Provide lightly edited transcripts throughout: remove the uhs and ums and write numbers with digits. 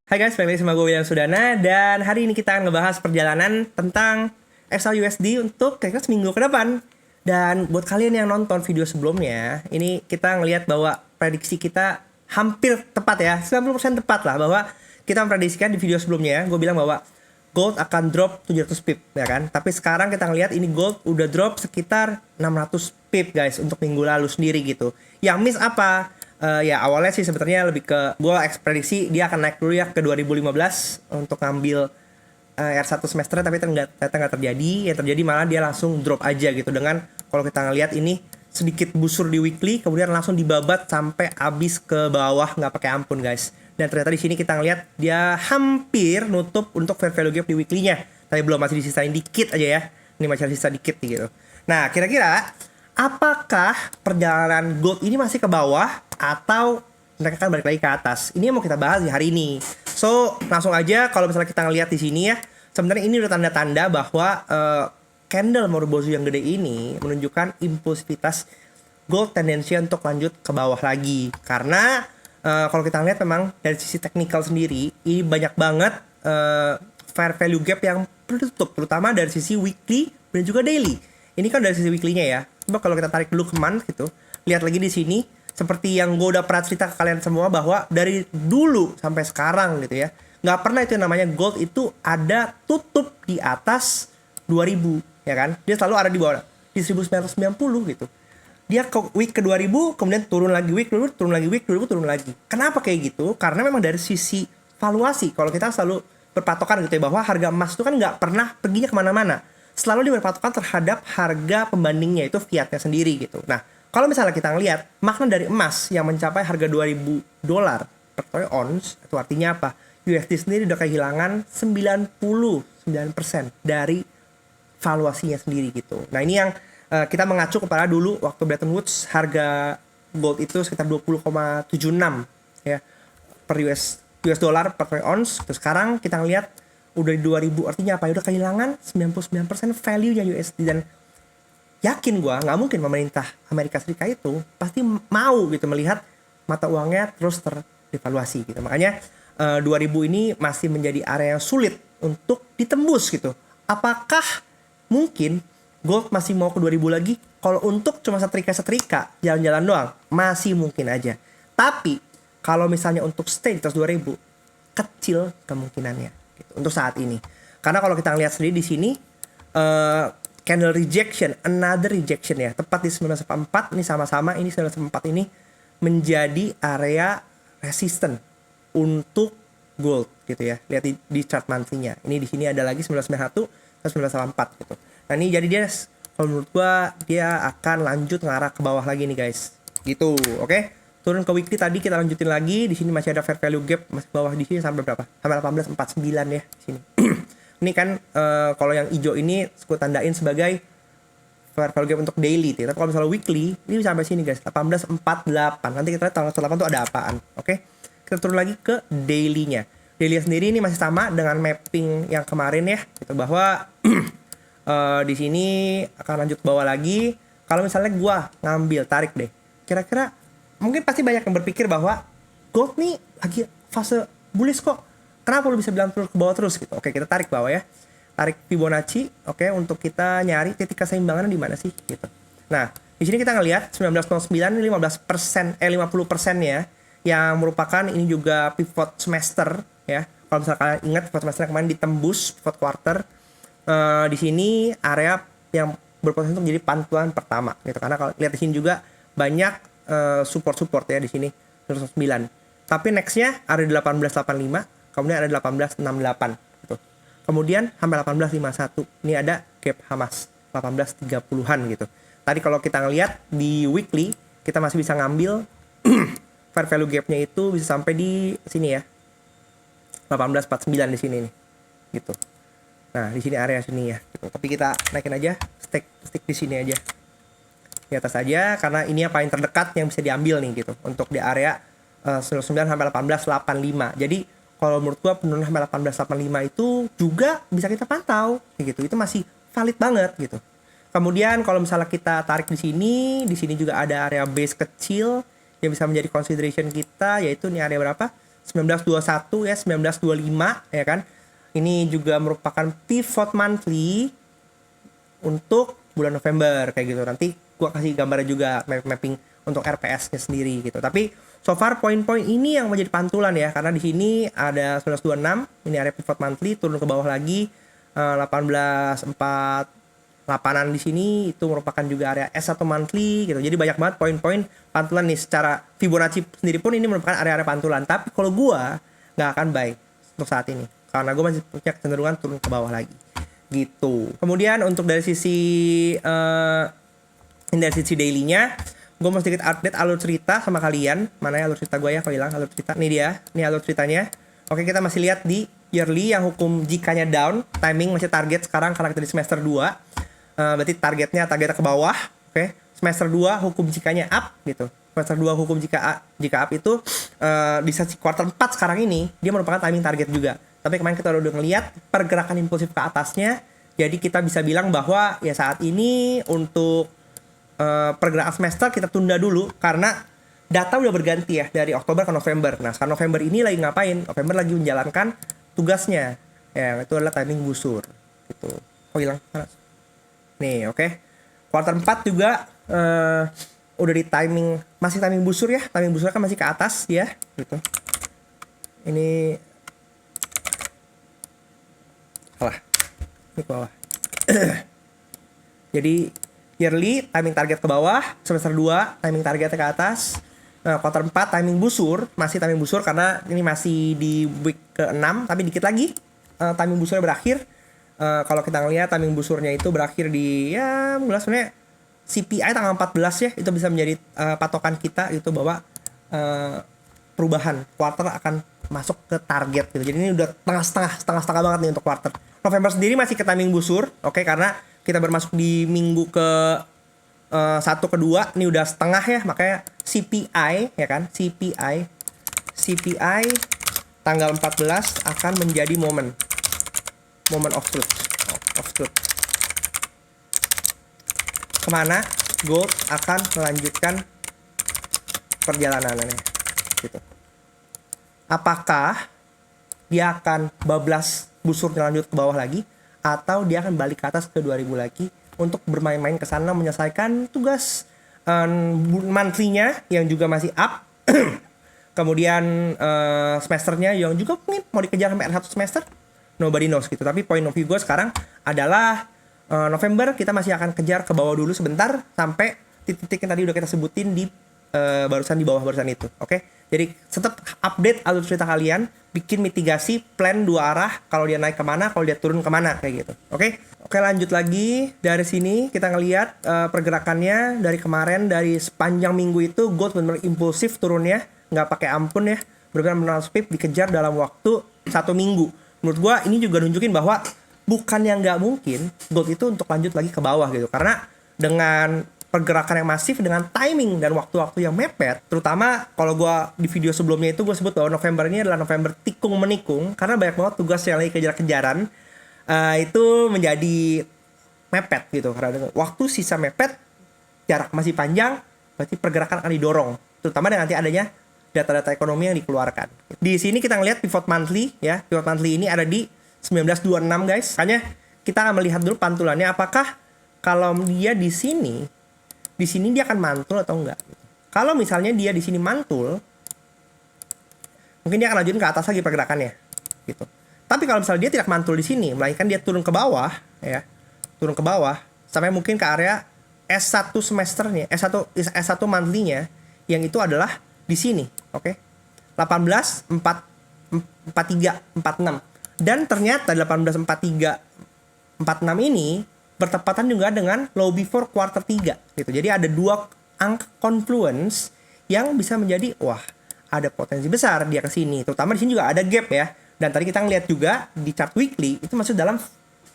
Hai guys, balik lagi sama gue William Sudana. Dan hari ini kita akan ngebahas perjalanan tentang XAUSD untuk kira-kira seminggu ke depan. Dan buat kalian yang nonton video sebelumnya, ini kita ngelihat bahwa prediksi kita hampir tepat ya, 90% tepat lah, bahwa kita memprediksikan di video sebelumnya, gue bilang bahwa gold akan drop 700 pip ya kan. Tapi sekarang kita ngelihat ini gold udah drop sekitar 600 pip guys untuk minggu lalu sendiri gitu. Yang miss apa? Ya awalnya sih sebenarnya lebih ke gue ekspedisi dia akan naik dulu ya ke 2015 untuk ngambil R1 semester, tapi ternyata nggak terjadi. Yang terjadi malah dia langsung drop aja gitu, dengan kalau kita ngelihat ini sedikit busur di weekly, kemudian langsung dibabat sampai habis ke bawah nggak pakai ampun guys. Dan ternyata di sini kita ngelihat dia hampir nutup untuk fair value gap di weekly-nya, tapi belum, masih disisain dikit aja ya. Ini masih sisa dikit gitu. Nah kira-kira apakah perjalanan gold ini masih ke bawah atau mereka akan balik lagi ke atas? Ini yang mau kita bahas di hari ini. So, langsung aja kalau misalnya kita ngelihat di sini ya, sebenarnya ini udah tanda-tanda bahwa candle Marubozu yang gede ini menunjukkan impulsivitas gold tendensi untuk lanjut ke bawah lagi. Karena kalau kita lihat memang dari sisi teknikal sendiri, ini banyak banget fair value gap yang tertutup, terutama dari sisi weekly dan juga daily. Ini kan dari sisi weekly-nya ya. Coba kalau kita tarik dulu ke month gitu, lihat lagi di sini, seperti yang gue udah pernah cerita ke kalian semua bahwa dari dulu sampai sekarang gitu ya, nggak pernah itu yang namanya gold itu ada tutup di atas 2000 ya kan. Dia selalu ada di bawah di 1990 gitu. Dia ke week ke 2000, kemudian turun lagi week dulu, turun lagi week 2000, turun lagi. Kenapa kayak gitu? Karena memang dari sisi valuasi, kalau kita selalu berpatokan gitu ya, bahwa harga emas itu kan nggak pernah perginya kemana-mana, selalu dia berpatokan terhadap harga pembandingnya, itu fiatnya sendiri gitu. Nah, kalau misalnya kita ngelihat makna dari emas yang mencapai harga $2000 per troy ounce, itu artinya apa? USD sendiri udah kehilangan 99% dari valuasinya sendiri gitu. Nah, ini yang kita mengacu kepada dulu waktu Bretton Woods, harga gold itu sekitar 20,76 ya per US dollar per troy ounce. Terus sekarang kita ngelihat udah di 2000, artinya apa? Udah kehilangan 99% value-nya USD. Dan yakin gua nggak mungkin pemerintah Amerika Serikat itu pasti mau gitu melihat mata uangnya terus terdevaluasi gitu. Makanya 2000 ini masih menjadi area yang sulit untuk ditembus gitu. Apakah mungkin gold masih mau ke 2000 lagi? Kalau untuk cuma setrika-setrika, jalan-jalan doang, masih mungkin aja. Tapi kalau misalnya untuk stay di atas 2000, kecil kemungkinannya gitu, untuk saat ini. Karena kalau kita lihat sendiri di sini, candle rejection, another rejection ya, tepat di 1944, ini sama-sama, ini 1944 ini menjadi area resisten untuk gold gitu ya. Lihat di chart monthly-nya. Ini di sini ada lagi 1991 dan 1984 gitu. Nah, ini jadi dia, kalau menurut gua dia akan lanjut ngarah ke bawah lagi nih guys. Gitu, oke? Turun ke weekly tadi kita lanjutin lagi. Di sini masih ada fair value gap, masih bawah di sini sampai berapa? Sampai 1849 ya di sini. Ini kan kalau yang hijau ini gue tandain sebagai fair value gap untuk daily. Tapi kalau misalnya weekly, ini sampai sini guys, 1848. Nanti kita lihat tanggal 8 itu ada apaan, oke? Kita turun lagi ke daily-nya. Daily sendiri ini masih sama dengan mapping yang kemarin ya, gitu, bahwa di sini akan lanjut bawah lagi. Kalau misalnya gue ngambil tarik deh, kira-kira mungkin pasti banyak yang berpikir bahwa gold nih lagi fase bullish kok. Kenapa lu bisa bilang turun ke bawah terus gitu? Oke, kita tarik bawah ya. Tarik Fibonacci, oke, untuk kita nyari titik keseimbangan di mana sih gitu. Nah, di sini kita ngelihat 1909 ini 15%, 50% ya, yang merupakan ini juga pivot semester ya. Kalau misalkan kalian ingat pivot semester kemarin ditembus pivot quarter, di sini area yang berpotensi untuk menjadi pantulan pertama gitu. Karena kalau lihat di sini juga banyak support ya di sini 1909. Tapi nextnya ada 1885, kemudian ada 1868 gitu. Kemudian sampai 1851 ini ada gap Hamas 1830-an gitu. Tadi kalau kita ngelihat di weekly, kita masih bisa ngambil fair value gapnya itu bisa sampai di sini ya, 1849 di sini nih gitu. Nah, di sini area sini ya gitu. Tapi kita naikin aja, stick di sini aja, di atas aja, karena ini yang paling terdekat yang bisa diambil nih gitu, untuk di area 99 sampai 1885. Jadi kalau menurut gua penurunan sampai 1885 itu juga bisa kita pantau gitu. Itu masih valid banget gitu. Kemudian kalau misalnya kita tarik di sini juga ada area base kecil yang bisa menjadi consideration kita, yaitu ini area berapa? 1921 ya, 1925 ya kan. Ini juga merupakan pivot monthly untuk bulan November kayak gitu. Nanti gua kasih gambarnya juga mapping untuk RPS-nya sendiri gitu. Tapi so far poin-poin ini yang menjadi pantulan ya, karena di sini ada 1926, ini area pivot monthly, turun ke bawah lagi 1848an di sini itu merupakan juga area S1 monthly gitu. Jadi banyak banget poin-poin pantulan nih, secara Fibonacci sendiri pun ini merupakan area-area pantulan. Tapi kalau gua nggak akan buy untuk saat ini, karena gue masih punya kecenderungan turun ke bawah lagi gitu. Kemudian untuk dari sisi daily-nya, gue mau sedikit update alur cerita sama kalian. Mana ya alur cerita gue ya, kalau hilang alur cerita. Nih dia, nih alur ceritanya. Oke, kita masih lihat di yearly yang hukum jikanya down, timing masih target sekarang karena kita di semester 2. Berarti targetnya ke bawah. Oke, semester 2 hukum jikanya up gitu. Semester 2 hukum jika up itu di sesi kuartal 4 sekarang ini dia merupakan timing target juga. Tapi kemarin kita udah ngeliat pergerakan impulsif ke atasnya. Jadi kita bisa bilang bahwa ya saat ini untuk pergerakan semester kita tunda dulu karena data udah berganti ya dari Oktober ke November. Nah sekarang November ini lagi ngapain? November lagi menjalankan tugasnya. Ya itu adalah timing busur. Gitu. Oh hilang. Nih oke. Kuartal 4 juga udah di timing, masih timing busur ya. Timing busur kan masih ke atas ya. Gitu. Ini ini ke bawah. Jadi yearly timing target ke bawah, semester 2 timing targetnya ke atas. Kuartal 4 timing busur, masih timing busur karena ini masih di week ke-6, tapi dikit lagi timing busurnya berakhir. Kalau kita ngelihat timing busurnya itu berakhir di ya mulai sebenarnya CPI tanggal 14 ya, itu bisa menjadi patokan kita itu bahwa perubahan quarter akan masuk ke target gitu. Jadi ini udah setengah banget nih untuk quarter. November sendiri masih ke timing busur, oke, karena kita bermasuk di minggu ke 1 ke 2, ini udah setengah ya, makanya CPI ya kan, CPI tanggal 14 akan menjadi moment of truth. Kemana gold akan melanjutkan perjalanannya gitu. Apakah dia akan bablas busurnya lanjut ke bawah lagi, atau dia akan balik ke atas ke 2000 lagi untuk bermain-main ke sana menyelesaikan tugas monthly-nya yang juga masih up. Kemudian semesternya yang juga mungkin mau dikejar sampai R1 semester, nobody knows gitu. Tapi point of view gue sekarang adalah November kita masih akan kejar ke bawah dulu sebentar sampai titik-titik yang tadi udah kita sebutin di barusan itu. Oke? Jadi tetap update alur cerita kalian, bikin mitigasi plan 2 arah, kalau dia naik kemana, kalau dia turun kemana kayak gitu. Oke, lanjut lagi dari sini kita ngelihat pergerakannya dari kemarin, dari sepanjang minggu itu gold benar-benar impulsif turunnya, nggak pakai ampun ya, benar-benar pip dikejar dalam waktu 1 minggu. Menurut gua ini juga nunjukin bahwa bukan yang nggak mungkin gold itu untuk lanjut lagi ke bawah gitu, karena dengan pergerakan yang masif dengan timing dan waktu-waktu yang mepet, terutama kalau gue di video sebelumnya itu gue sebut bahwa November ini adalah November tikung menikung karena banyak banget tugas yang lagi kejar-kejaran, itu menjadi mepet gitu, karena waktu sisa mepet, jarak masih panjang, berarti pergerakan akan didorong, terutama dengan nanti adanya data-data ekonomi yang dikeluarkan. Di sini kita ngelihat pivot monthly ya, pivot monthly ini ada di 1926 guys, makanya kita akan melihat dulu pantulannya apakah kalau dia di sini dia akan mantul atau enggak. Kalau misalnya dia di sini mantul, mungkin dia akan lanjutin ke atas lagi pergerakannya, gitu. Tapi kalau misalnya dia tidak mantul di sini, melainkan dia turun ke bawah, ya, sampai mungkin ke area S1 semesternya, S1 monthly-nya, yang itu adalah di sini, oke? 18, 4, 43, 46. Dan ternyata 18, 43, 46 ini bertepatan juga dengan low before quarter 3 gitu. Jadi ada 2 angka confluence yang bisa menjadi wah, ada potensi besar dia ke sini. Terutama di sini juga ada gap ya. Dan tadi kita ngeliat juga di chart weekly itu masuk dalam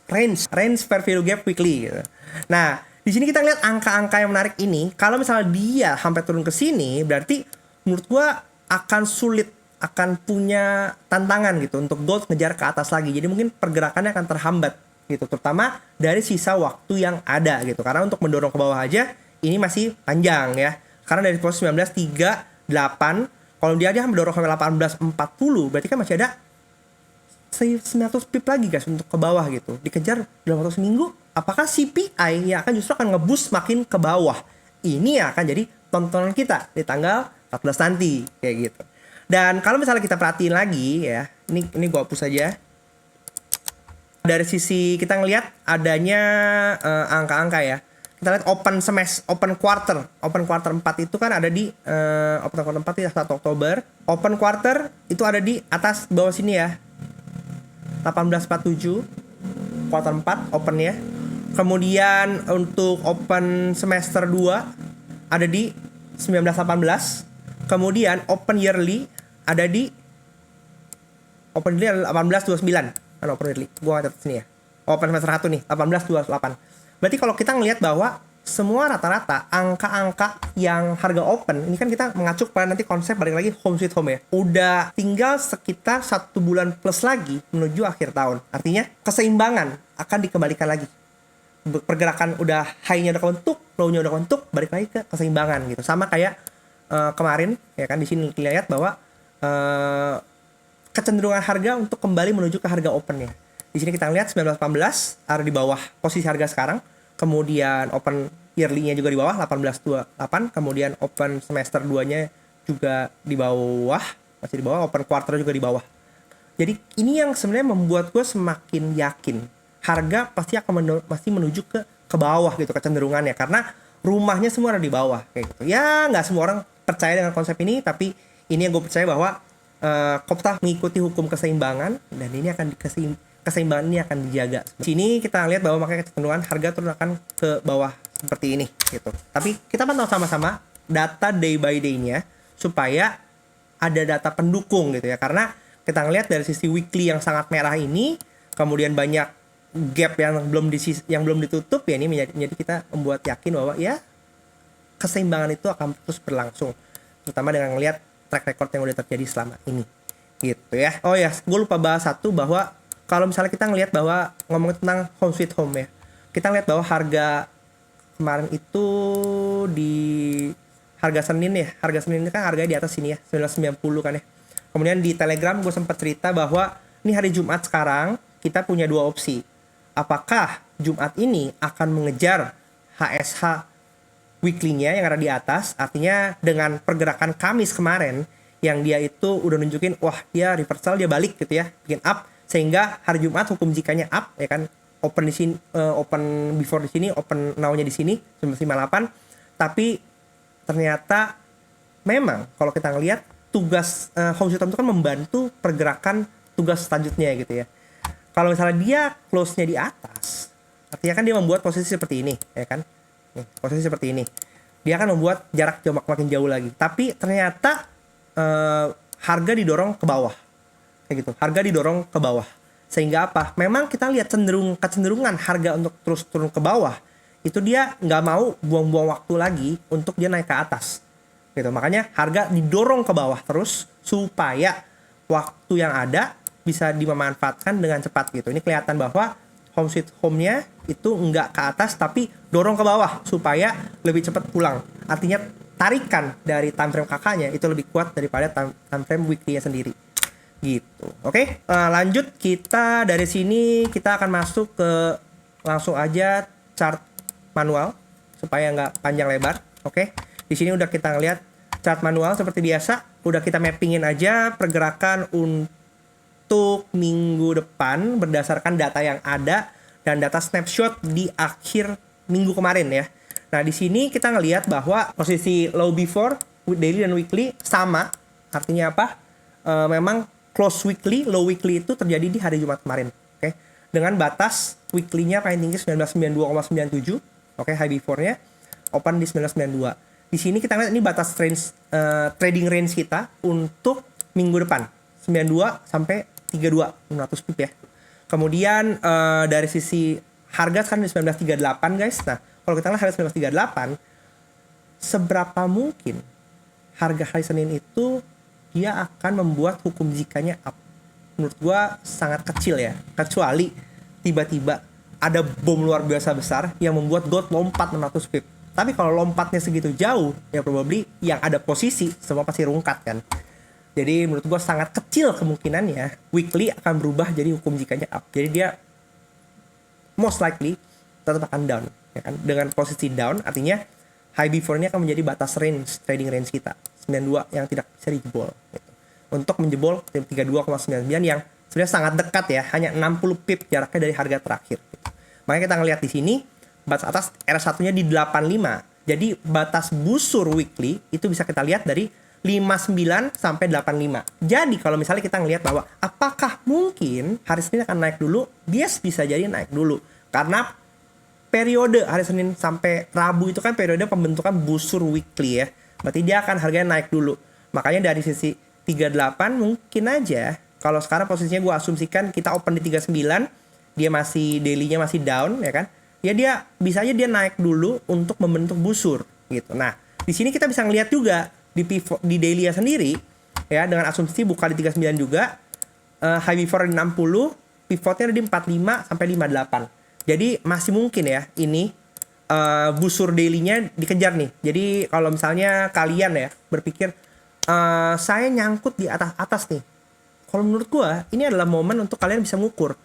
range fair value gap weekly gitu. Nah, di sini kita ngeliat angka-angka yang menarik ini, kalau misalnya dia sampai turun ke sini, berarti menurut gua akan sulit, akan punya tantangan gitu untuk gold ngejar ke atas lagi. Jadi mungkin pergerakannya akan terhambat gitu, terutama dari sisa waktu yang ada gitu, karena untuk mendorong ke bawah aja ini masih panjang ya, karena dari posisi 1938 Kalau dia mendorong sampai 18.40, berarti kan masih ada 900 pip lagi guys untuk ke bawah gitu. Dikejar dalam waktu seminggu, apakah CPI yang akan justru akan ngeboost makin ke bawah? Ini akan jadi tontonan kita di tanggal 14 nanti kayak gitu. Dan kalau misalnya kita perhatiin lagi ya, ini gua hapus aja. Dari sisi kita ngelihat adanya angka-angka ya. Kita lihat open quarter 4 itu kan ada di open quarter 4 itu 1 Oktober. Open quarter itu ada di atas bawah sini ya. 18.47 quarter 4 open ya. Kemudian untuk open semester 2 ada di 19.18. Kemudian open yearly ada di open yearly 18.29. Open yearly, gua catat sini ya. Open semester 1 nih 18.28. Berarti kalau kita ngelihat bahwa semua rata-rata angka-angka yang harga open ini kan kita mengacu pada nanti konsep balik lagi home sweet home ya. Udah tinggal sekitar 1 bulan plus lagi menuju akhir tahun. Artinya keseimbangan akan dikembalikan lagi. Pergerakan udah high-nya udah kebentuk, low-nya udah kebentuk, balik lagi ke keseimbangan gitu. Sama kayak kemarin ya kan di sini kita lihat bahwa kecenderungan harga untuk kembali menuju ke harga opennya. Di sini kita lihat 19.18 ada di bawah posisi harga sekarang. Kemudian open yearly-nya juga di bawah 18.28. Kemudian open semester 2-nya juga di bawah, masih di bawah. Open quarter juga di bawah. Jadi ini yang sebenarnya membuat gue semakin yakin harga pasti akan masih menuju ke bawah gitu kecenderungannya, karena rumahnya semua ada di bawah kayak gitu. Ya nggak semua orang percaya dengan konsep ini, tapi ini yang gue percaya bahwa Kopta mengikuti hukum keseimbangan dan ini akan keseimbangan ini akan dijaga. Di sini kita lihat bahwa makanya kecenderungan harga turun akan ke bawah seperti ini gitu. Tapi kita pantau sama-sama data day by day-nya supaya ada data pendukung gitu ya. Karena kita ngelihat dari sisi weekly yang sangat merah ini, kemudian banyak gap yang belum ditutup ya, ini menjadi kita membuat yakin bahwa ya keseimbangan itu akan terus berlangsung, terutama dengan ngelihat track record yang udah terjadi selama ini gitu ya. Oh ya, gue lupa bahas satu, bahwa kalau misalnya kita ngelihat bahwa ngomongin tentang home sweet home ya, kita lihat bahwa harga kemarin itu di harga Senin ya, harga Senin ini kan harganya di atas sini ya, 990 kan ya. Kemudian di Telegram gue sempat cerita bahwa ini hari Jumat sekarang kita punya dua opsi. Apakah Jumat ini akan mengejar HSH weekly-nya yang ada di atas, artinya dengan pergerakan Kamis kemarin yang dia itu udah nunjukin wah dia reversal, dia balik gitu ya, bikin up, sehingga hari Jumat hukum jikanya up ya kan, open di sini, open before di sini, open now-nya di sini 958. Tapi ternyata memang kalau kita ngelihat tugas home sweet home itu kan membantu pergerakan tugas selanjutnya gitu ya. Kalau misalnya dia close-nya di atas, artinya kan dia membuat posisi seperti ini ya kan. Nih, posisi seperti ini, dia akan membuat jarak makin jauh lagi. Tapi ternyata harga didorong ke bawah, kayak gitu. Harga didorong ke bawah, sehingga apa? Memang kita lihat kecenderungan harga untuk terus turun ke bawah. Itu dia nggak mau buang-buang waktu lagi untuk dia naik ke atas, gitu. Makanya harga didorong ke bawah terus supaya waktu yang ada bisa dimanfaatkan dengan cepat gitu. Ini kelihatan bahwa home sweet home-nya itu nggak ke atas tapi dorong ke bawah supaya lebih cepat pulang. Artinya tarikan dari time frame kakaknya itu lebih kuat daripada time frame weekly-nya sendiri. Gitu. Oke, lanjut kita dari sini kita akan masuk ke langsung aja chart manual supaya nggak panjang lebar. Oke. Di sini udah kita ngeliat chart manual seperti biasa, udah kita mappingin aja pergerakan untuk minggu depan berdasarkan data yang ada dan data snapshot di akhir minggu kemarin ya. Nah, di sini kita ngelihat bahwa posisi low before daily dan weekly sama. Artinya apa? Memang close weekly, low weekly itu terjadi di hari Jumat kemarin. Oke. Dengan batas weekly-nya paling tinggi 1992,97. Oke, high before-nya open di 1992. Di sini kita lihat ini batas trading range kita untuk minggu depan 92 sampai 32 600 pip ya. Kemudian dari sisi harga sekarang di 1938 guys. Nah, kalau kita lihat harga 1938, seberapa mungkin harga hari Senin itu dia akan membuat hukum jikanya up? Menurut gua sangat kecil ya, kecuali tiba-tiba ada bom luar biasa besar yang membuat gold lompat 600 pip. Tapi kalau lompatnya segitu jauh, ya probably yang ada posisi semua pasti rungkat kan. Jadi menurut gue sangat kecil kemungkinannya weekly akan berubah jadi hukum jikanya up. Jadi dia most likely tetap akan down, ya kan? Dengan posisi down artinya high before ini akan menjadi batas range trading range kita 92 yang tidak bisa dijebol gitu. Untuk menjebol 32,99 yang sebenarnya sangat dekat ya, hanya 60 pip jaraknya dari harga terakhir gitu. Makanya kita ngelihat di sini batas atas R1-nya di 85. Jadi batas busur weekly itu bisa kita lihat dari 59 sampai 85. Jadi kalau misalnya kita ngelihat bahwa apakah mungkin hari Senin akan naik dulu, yes bisa jadi naik dulu. Karena periode hari Senin sampai Rabu itu kan periode pembentukan busur weekly ya. Berarti dia akan harganya naik dulu. Makanya dari sisi 38 mungkin aja kalau sekarang posisinya gue asumsikan kita open di 39, dia masih daily-nya masih down ya kan. Ya dia bisa aja dia naik dulu untuk membentuk busur gitu. Nah, di sini kita bisa ngelihat juga di pivot di daily-nya sendiri ya dengan asumsi buka di 39 juga, high before di 60, pivotnya ada di 45 sampai 58. Jadi masih mungkin ya ini busur daily-nya dikejar nih. Jadi kalau misalnya kalian ya berpikir saya nyangkut di atas nih. Kalau menurut gua ini adalah momen untuk kalian bisa mengukur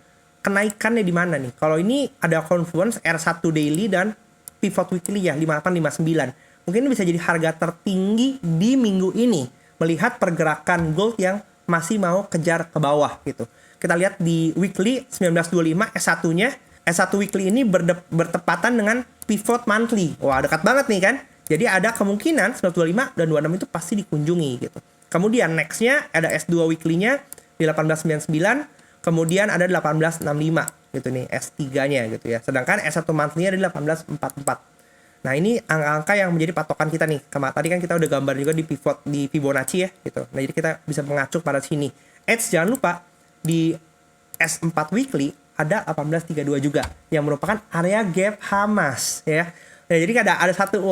kenaikannya di mana nih. Kalau ini ada confluence R1 daily dan pivot weekly ya 5859. Mungkin ini bisa jadi harga tertinggi di minggu ini melihat pergerakan gold yang masih mau kejar ke bawah gitu. Kita lihat di weekly 1925 S1-nya. S1 weekly ini bertepatan dengan pivot monthly. Wah, dekat banget nih kan. Jadi ada kemungkinan 1925 dan 26 itu pasti dikunjungi gitu. Kemudian next-nya ada S2 weekly-nya di 1899, kemudian ada 1865 gitu nih S3-nya gitu ya. Sedangkan S1 monthly-nya ada 1844. Nah, ini angka-angka yang menjadi patokan kita nih. Tadi kan kita udah gambar juga di pivot di Fibonacci ya gitu. Nah, jadi kita bisa mengacu pada sini. Jangan lupa di S4 weekly ada 1832 juga yang merupakan area gap Hamas ya. Nah, jadi ada satu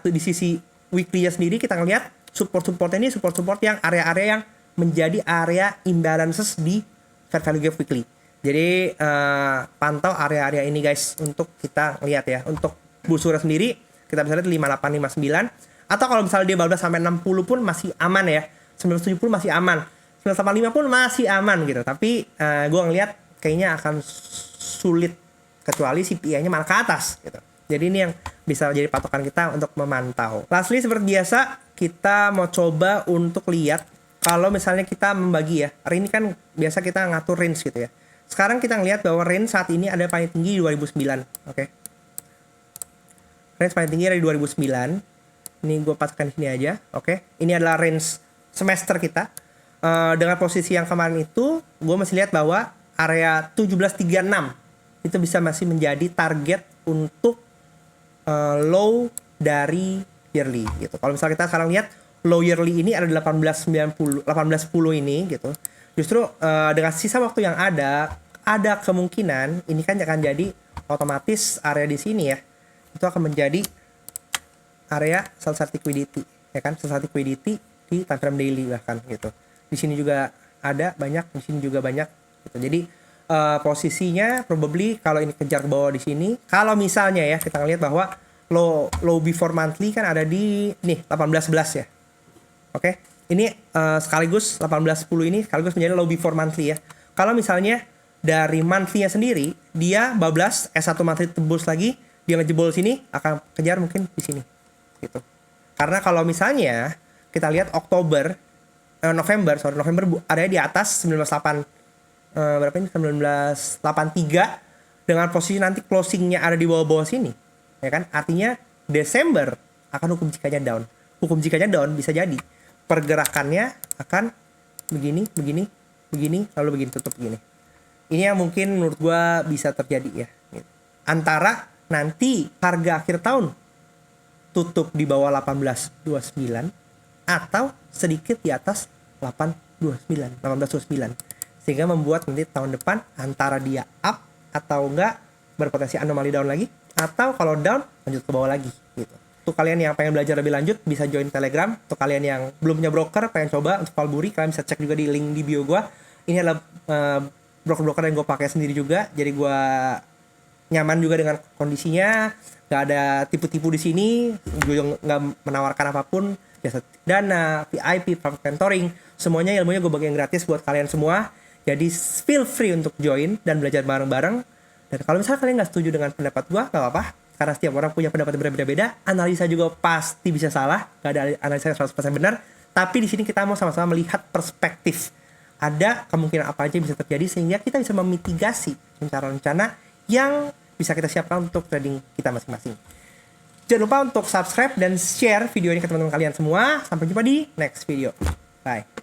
di sisi weekly-nya sendiri kita ngelihat support-supportnya ini support yang area-area yang menjadi area imbalances di fair value gap weekly. Jadi pantau area-area ini guys untuk kita lihat ya. Untuk busurnya sendiri kita bisa lihat 5859 atau kalau misalnya dia 12 sampai 60 pun masih aman ya. 970 masih aman. 985 pun masih aman gitu. Tapi gue ngelihat kayaknya akan sulit kecuali CPI-nya malah ke atas gitu. Jadi ini yang bisa jadi patokan kita untuk memantau. Lastly seperti biasa kita mau coba untuk lihat kalau misalnya kita membagi ya. Hari ini kan biasa kita ngatur range gitu ya. Sekarang kita ngelihat bahwa range saat ini ada paling tinggi di 2009. Oke. Range paling tinggi dari 2009. Ini gue paskan di sini aja. Oke. Ini adalah range semester kita. Dengan posisi yang kemarin itu gue masih lihat bahwa area 1736 itu bisa masih menjadi target untuk low dari yearly gitu. Kalau misalnya kita sekarang lihat low yearly ini ada 1810 ini gitu. Justru dengan sisa waktu yang ada kemungkinan ini kan akan jadi otomatis area di sini ya. Itu akan menjadi area sell side liquidity ya kan, sell side liquidity di time frame daily bahkan gitu. Di sini juga ada banyak, di sini juga banyak gitu. Jadi posisinya probably kalau ini kejar ke bawah di sini, kalau misalnya ya kita ngelihat bahwa low before monthly kan ada di nih 1811 ya. Oke. Ini sekaligus 1810 ini sekaligus menjadi low before monthly ya. Kalau misalnya dari monthly-nya sendiri dia bablas S1 monthly tembus lagi, dia ngejebol sini akan kejar mungkin di sini gitu. Karena kalau misalnya kita lihat November ada di atas 198 berapa ini 1983 dengan posisi nanti closingnya ada di bawah-bawah sini ya kan, artinya Desember akan hukum jikanya down bisa jadi pergerakannya akan begini lalu begini tutup begini. Ini yang mungkin menurut gua bisa terjadi ya gitu. Antara nanti harga akhir tahun tutup di bawah 1829 atau sedikit di atas 1829 sehingga membuat nanti tahun depan antara dia up atau enggak berpotensi anomali down lagi, atau kalau down lanjut ke bawah lagi gitu. Untuk kalian yang pengen belajar lebih lanjut bisa join Telegram. Untuk kalian yang belum punya broker pengen coba untuk Valburi, kalian bisa cek juga di link di bio gua. Ini adalah broker-broker yang gue pakai sendiri juga. Jadi gue nyaman juga dengan kondisinya, nggak ada tipu-tipu di sini, juga nggak menawarkan apapun, jasa dana, VIP, private mentoring, semuanya ilmunya gue bagiin gratis buat kalian semua. Jadi feel free untuk join dan belajar bareng-bareng. Dan kalau misalnya kalian nggak setuju dengan pendapat gue, nggak apa-apa, karena setiap orang punya pendapat yang berbeda-beda. Analisa juga pasti bisa salah, nggak ada analisa yang 100% benar. Tapi di sini kita mau sama-sama melihat perspektif. Ada kemungkinan apa aja yang bisa terjadi sehingga kita bisa memitigasi rencana-rencana yang bisa kita siapkan untuk trading kita masing-masing. Jangan lupa untuk subscribe dan share video ini ke teman-teman kalian semua. Sampai jumpa di next video. Bye.